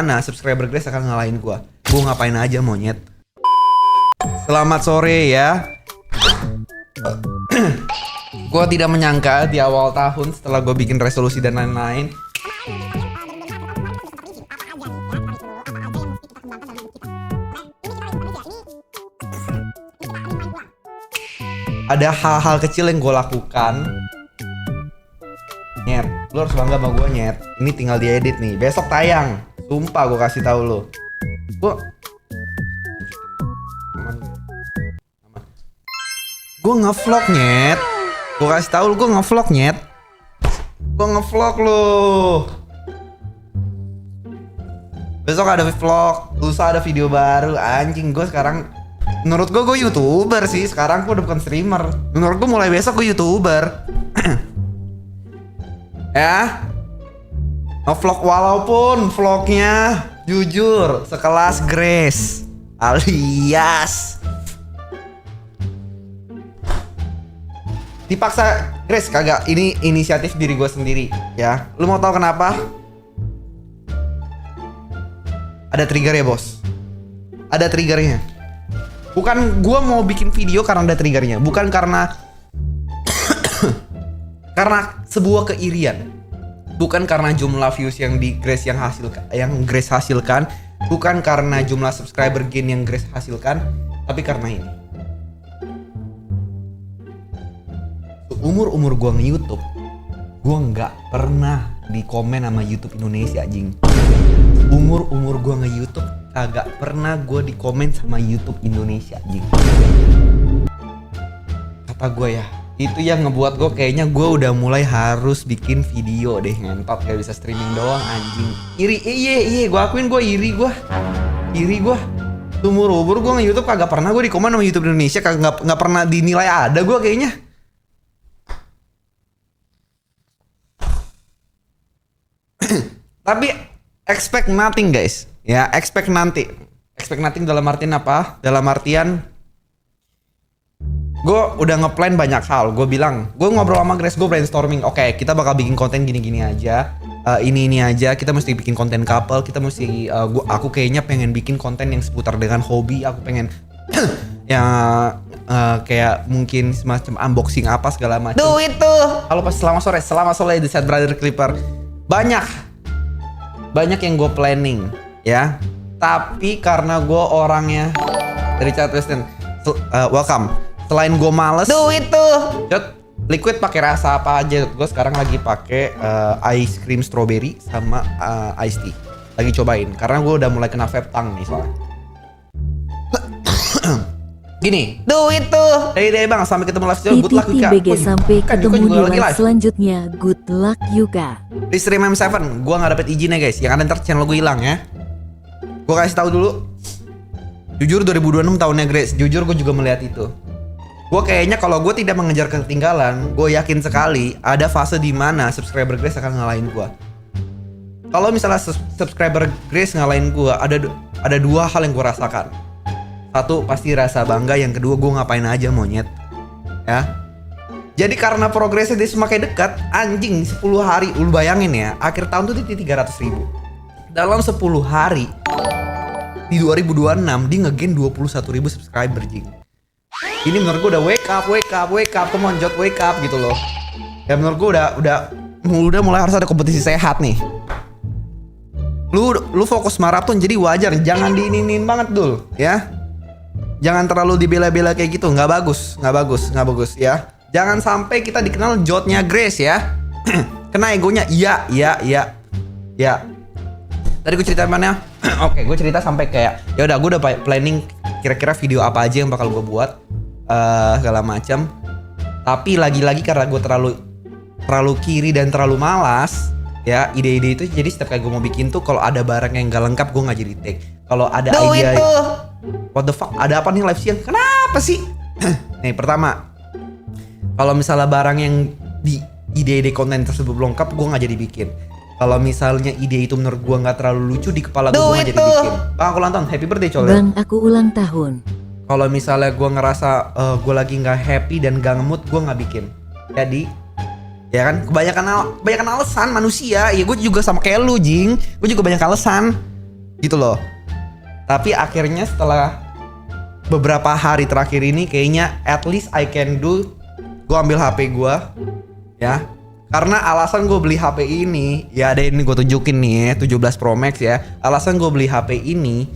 Mana subscriber Grace akan ngalahin gua ngapain aja monyet. Selamat sore ya. Gua tidak menyangka di awal tahun setelah gue bikin resolusi dan lain-lain, ada hal-hal kecil yang gue lakukan. Nyet, lu harus bangga sama gue nyet. Ini tinggal diedit nih, besok tayang. Sumpah gue kasih tahu lo. Gue ngevlog nyet. Gue kasih tahu lu, gue ngevlog nyet. Gue ngevlog lo. Besok ada vlog, lusa ada video baru. Anjing, gue sekarang menurut gue YouTuber sih. Sekarang gue udah bukan streamer. Menurut gue mulai besok gue YouTuber. Ya, ngevlog walaupun vlognya jujur sekelas Grace alias dipaksa. Grace kagak, ini inisiatif diri gue sendiri ya. Lu mau tahu kenapa? Ada trigger ya bos. Ada triggernya. Bukan gue mau bikin video karena ada triggernya. Bukan karena karena sebuah keirian. Bukan karena jumlah views yang Grace hasilkan, bukan karena jumlah subscriber gain yang Grace hasilkan, tapi karena ini. Umur gua nge-YouTube, gua nggak pernah di komen sama YouTube Indonesia anjing. Umur gua nge-YouTube kagak pernah gua di komen sama YouTube Indonesia anjing. Kata gua ya, itu yang ngebuat gue kayaknya gue udah mulai harus bikin video deh. Ngentot gak bisa streaming doang anjing. Iri, iya gue akuin gue iri gue. Umur gue nge-YouTube kagak pernah gue di komen sama YouTube Indonesia. Kagak nggak pernah dinilai ada gue kayaknya. Tapi expect nothing guys. Ya expect nothing dalam artian apa? Dalam artian gue udah ngeplan banyak hal. Gue bilang, gue ngobrol sama Grace, gue brainstorming. Oke, kita bakal bikin konten gini-gini aja. Ini aja. Kita mesti bikin konten couple. Kita mesti, aku kayaknya pengen bikin konten yang seputar dengan hobi. Aku pengen yang kayak mungkin semacam unboxing apa segala macam. Do itu. Halo pas selamat sore di Set Brother Clipper. Banyak yang gue planning, ya. Tapi karena gue orangnya dari Richard Weston, welcome. Selain gue males, do itu. Liquid pakai rasa apa aja? Gue sekarang lagi pakai ice cream strawberry sama iced tea. Lagi cobain karena gue udah mulai kena vape tang nih soalnya. Gini, do itu. Day bang, sampai ketemu live video. Good luck Yuka. BG sampai ketemu di live selanjutnya. Good luck Yuka. Di stream M7, gue nggak dapet izinnya guys. Yang ada ntar channel gue hilang ya. Gue kasih tahu dulu. Jujur 2026 tahunnya Grace. Jujur gue juga melihat itu. Gue kayaknya kalau gue tidak mengejar ketinggalan, gue yakin sekali ada fase di mana subscriber Grace akan ngalahin gue. Kalau misalnya subscriber Grace ngalahin gue, ada dua hal yang gue rasakan. Satu pasti rasa bangga, yang kedua gue ngapain aja monyet, ya. Jadi karena progresnya dia semakin dekat, anjing 10 hari, lu bayangin ya, akhir tahun tuh di 300.000. Dalam 10 hari di 2026 dia nge-gain 21.000 subscriber jing. Ini menurut gue udah wake up, come on Jot, wake up gitu loh. Ya menurut gue udah mulai harus ada kompetisi sehat nih. Lu fokus maraton jadi wajar, jangan diinin banget dul, ya. Jangan terlalu dibela-bela kayak gitu, nggak bagus ya. Jangan sampai kita dikenal Jotnya Grace ya. Kena egonya, iya. Tadi gue cerita mana? Oke, gue cerita sampai kayak ya udah gue udah planning kira-kira video apa aja yang bakal gue buat segala macam. Tapi lagi-lagi karena gue terlalu kiri dan terlalu malas, ya ide-ide itu jadi setiap kali gue mau bikin tuh kalau ada barang yang gak lengkap gue nggak jadi take. Kalau ada ide, what the fuck, ada apa nih live siang? Kenapa sih? Nih pertama, kalau misalnya barang yang di ide-ide konten tersebut belum lengkap, gue nggak jadi bikin. Kalau misalnya ide itu menurut gue nggak terlalu lucu di kepala gue nggak jadi bikin. Bang aku ulang tahun, happy birthday coy. Bang aku ulang tahun. Kalau misalnya gue ngerasa gue lagi nggak happy dan gak nge-mood, gue nggak bikin. Jadi ya kan kebanyakan alasan manusia. Ya gue juga sama kayak lu jing, gue juga banyak alasan. gitu loh. Tapi akhirnya setelah beberapa hari terakhir ini kayaknya at least I can do. Gue ambil HP gue ya. Karena alasan gue beli HP ini, ya ada ini gue tunjukin nih ya, 17 Pro Max ya. Alasan gue beli HP ini,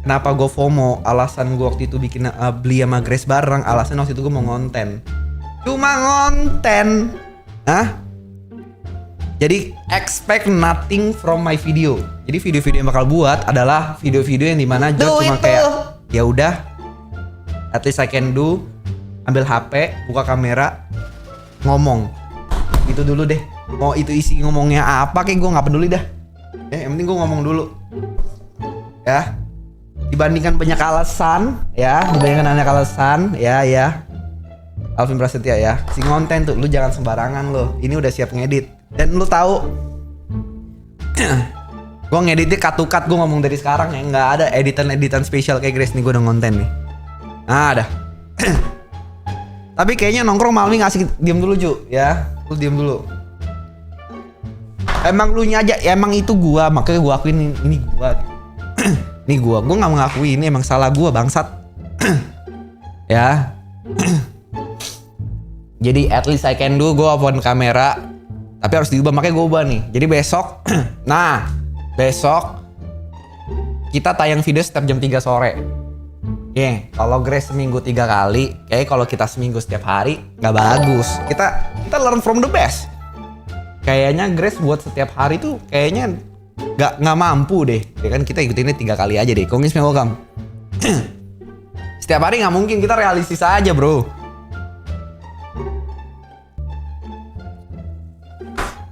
kenapa gue FOMO, alasan gue waktu itu bikin beli sama Grace bareng, alasan waktu itu gue mau ngonten. Cuma ngonten. Hah? Jadi expect nothing from my video. Jadi video-video yang bakal buat adalah video-video yang dimana Jod cuma kayak ya udah, at least I can do, ambil HP, buka kamera, ngomong. Itu dulu deh. Mau itu isi ngomongnya apa kayak gue nggak peduli dah. Yang penting gue ngomong dulu. Ya. Dibandingkan banyak alasan, ya, ya. Alvin Prasetya ya. Si ngonten tuh lu jangan sembarangan lo. Ini udah siap ngedit. Dan lu tahu gue ngeditnya cut-to-cut, gue ngomong dari sekarang ya, nggak ada editan spesial kayak Grace nih, gue udah ngonten nih. Nah, ada. Tapi kayaknya nongkrong malam ini ngasih diem dulu Ju, ya. Lu diem dulu. Emang lu aja, emang itu gua, makanya gua akuin ini gua. Ini gua nggak mengakui ini emang salah gua bangsat. Ya. Jadi at least I can do, gua open kamera. Tapi harus diubah, makanya gua ubah nih. Jadi besok, nah besok kita tayang video setiap jam 3 sore. Kalau Grace seminggu 3 kali, kayak kalau kita seminggu setiap hari nggak bagus. Kita learn from the best. Kayaknya Grace buat setiap hari tuh kayaknya nggak mampu deh. Ya kan kita ikutinnya 3 kali aja deh. Kongis welcome. Setiap hari nggak mungkin, kita realistis aja bro.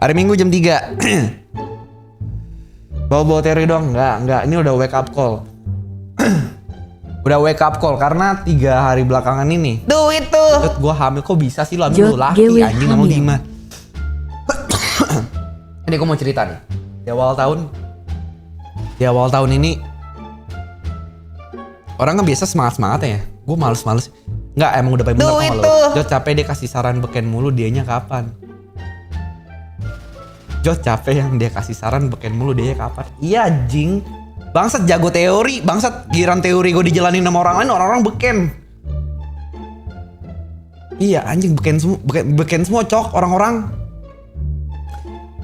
Hari Minggu jam 3. Bawa teori dong? Enggak. Ini udah wake up call. Udah wake up call karena 3 hari belakangan ini. Duh itu. Gue hamil, kok bisa sih lo hamil, lu laki anjing, ngomong gimana? Ini gue mau cerita nih. Di awal tahun ini orang kan biasa semangat ya. Gue males. Enggak, emang udah pengen bener sama lo. Jod capek dia kasih saran beken mulu, dianya kapan? Jod capek yang dia kasih saran beken mulu, dianya kapan? Iya jing. Bangsat jago teori, bangsat giran teori gue dijalanin sama orang lain, orang-orang beken. Iya anjing, beken semua cok orang-orang.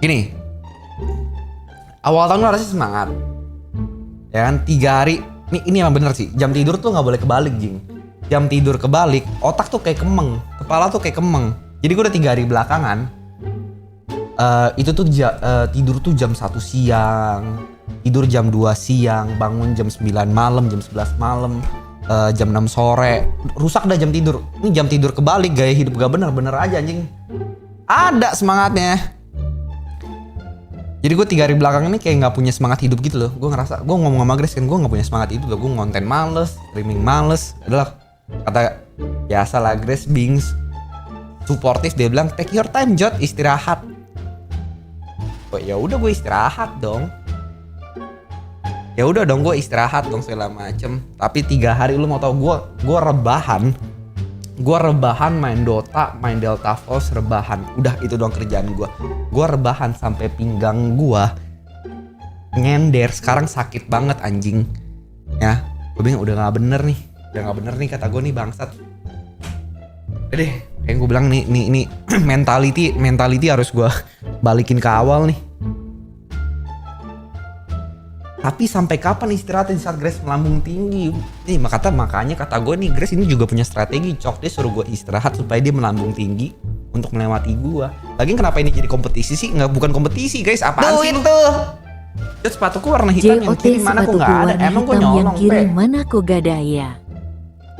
Gini, awal tahun lu harusnya semangat. Ya kan, 3 hari, ini emang bener sih, jam tidur tuh gak boleh kebalik jing. Jam tidur kebalik, otak tuh kayak kemeng, kepala tuh kayak kemeng. Jadi gue udah 3 hari belakangan, itu tuh tidur tuh jam 1 siang. Tidur jam 2 siang, bangun jam 9 malam, jam 11 malam, jam 6 sore. Rusak dah jam tidur. Ini jam tidur kebalik, gaya hidup gak bener aja anjing. Ada semangatnya. Jadi gue 3 hari belakang ini kayak gak punya semangat hidup gitu loh. Gue ngerasa, gue ngomong sama Grace kan, gue gak punya semangat hidup loh. Gue ngonten males, streaming males. Adalah kata biasa lah, Grace being supportive, dia bilang take your time Jod, istirahat. Oh ya udah gue istirahat dong. Ya udah dong gue istirahat dong segala macem. Tapi 3 hari lu mau tau gue rebahan main Dota, main Delta Force, rebahan. Udah itu doang kerjaan gue. Gue rebahan sampai pinggang gue nyender. Sekarang sakit banget anjing. Ya, gue bilang udah gak bener nih kata gue nih bangsat. Udah deh, kayak gue bilang nih mentality harus gue balikin ke awal nih. Tapi sampai kapan istirahatnya di saat Grace melambung tinggi? Nih makanya kata gue nih, Grace ini juga punya strategi. Cok, dia suruh gue istirahat supaya dia melambung tinggi untuk melewati gue. Lagian kenapa ini jadi kompetisi sih? Bukan kompetisi guys, apaan sih lu? Jod, sepatuku warna hitam yang kiri mana kok nggak ada? Emang gue nyolong kiri mana kok gak ada ya?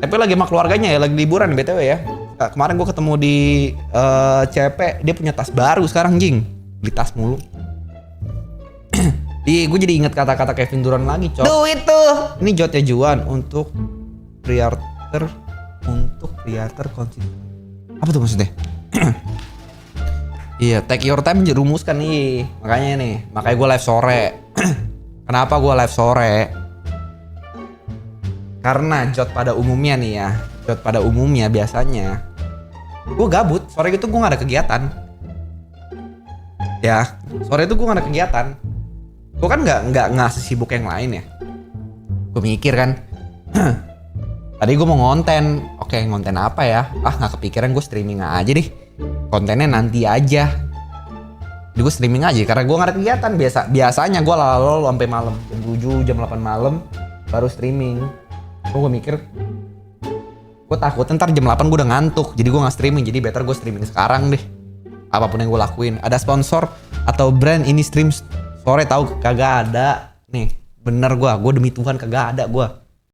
Tapi lagi sama keluarganya ya, lagi liburan BTW ya. Kemarin gue ketemu di CP, dia punya tas baru sekarang jing. Beli tas mulu. Gue jadi ingat kata-kata Kevin Durant lagi, cok. Duh itu. Ini Jodnya Juan untuk creator konsisten. Apa tuh maksudnya? Iya, take your time dirumuskan nih. Makanya gue live sore. Kenapa gue live sore? Karena Jod pada umumnya biasanya gue gabut. Sore itu gue gak ada kegiatan. Ya, sore itu gue gak ada kegiatan. Gue kan nggak sesibuk yang lain ya. Gue mikir kan, tadi gue mau ngonten. Oke, ngonten apa ya? Nggak kepikiran, gue streaming aja deh. Kontennya nanti aja. Jadi gue streaming aja karena gue nggak ada kegiatan. Biasanya gue lalu sampai malam, jam 7, jam 8 malam baru streaming. Gue mikir, gue takut ntar jam 8 gue udah ngantuk. Jadi gue nggak streaming. Jadi better gue streaming sekarang deh. Apapun yang gue lakuin. Ada sponsor atau brand ini stream sore tahu kagak ada. Nih, bener gue demi Tuhan kagak ada gue.